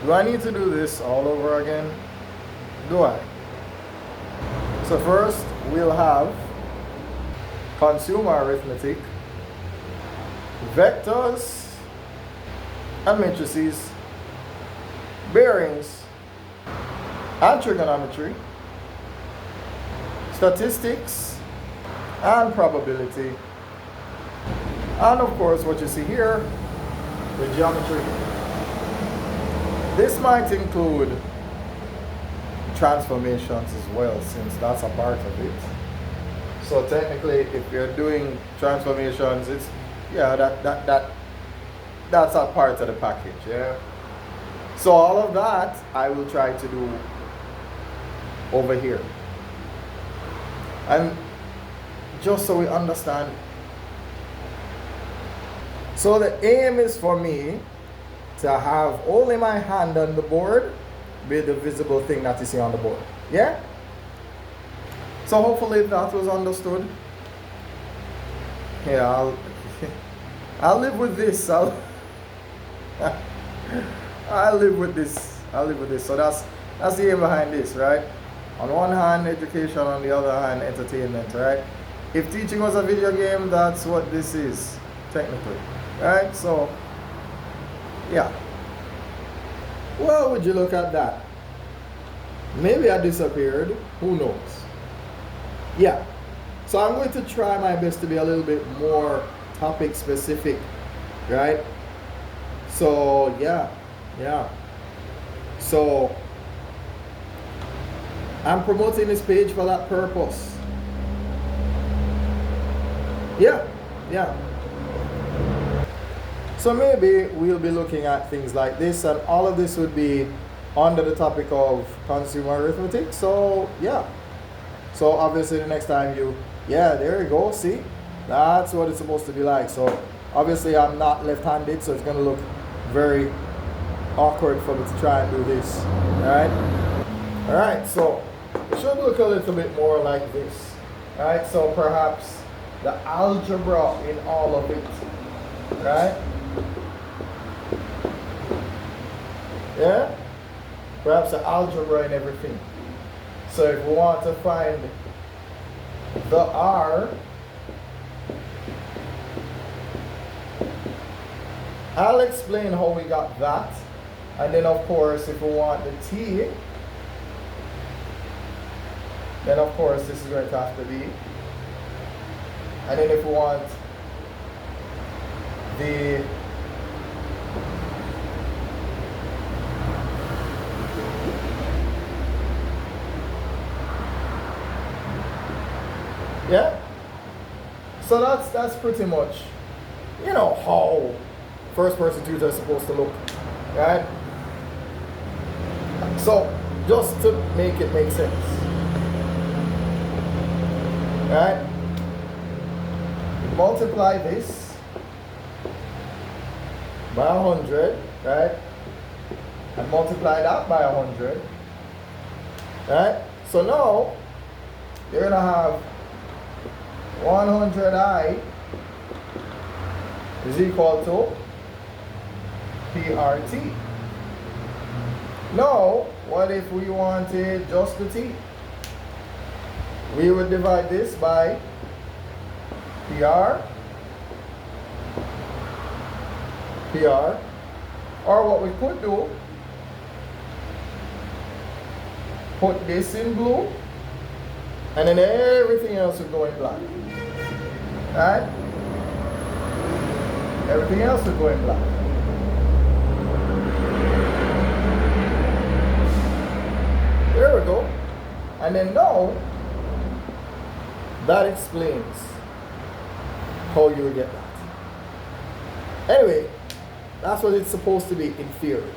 Do I need to do this all over again? Do I? So first we'll have consumer arithmetic, vectors and matrices, bearings and trigonometry, statistics and probability, and of course what you see here, the geometry. This might include transformations as well, since that's a part of it. So technically, if you're doing transformations, it's that's a part of the package, yeah. So all of that I will try to do over here. And just so we understand, so the aim is for me to have only my hand on the board with the visible thing that you see on the board. Yeah? So hopefully that was understood. Yeah, I'll live with this. I'll live with this. I'll live with this. So that's the aim behind this, right? On one hand, education, on the other hand, entertainment, right? If teaching was a video game, that's what this is, technically, right? So, yeah. Well, would you look at that? Maybe I disappeared. Who knows? Yeah. So I'm going to try my best to be a little bit more topic specific, right? So, yeah. So, I'm promoting this page for that purpose. Yeah. So maybe we'll be looking at things like this, and all of this would be under the topic of consumer arithmetic. So yeah. So obviously the next time there you go, see? That's what it's supposed to be like. So obviously I'm not left-handed, so it's gonna look very awkward for me to try and do this. Alright, so it should look a little bit more like this. Alright, so perhaps the algebra in all of it. Right? Yeah? Perhaps the algebra and everything. So if we want to find the R, I'll explain how we got that. And then of course if we want the T, then of course this is going to have to be. And then if we want the yeah, so that's pretty much, how first person tutor is supposed to look, right? So just to make it make sense, right? Multiply this by 100, right? And multiply that by 100, right? So now you're gonna have 100i is equal to PRT. Now, what if we wanted just the T? We would divide this by PR, or what we could do, put this in blue, and then everything else would go in black. Right? Everything else would go in black. There we go. And then now, that explains how you would get that. Anyway, that's what it's supposed to be in theory.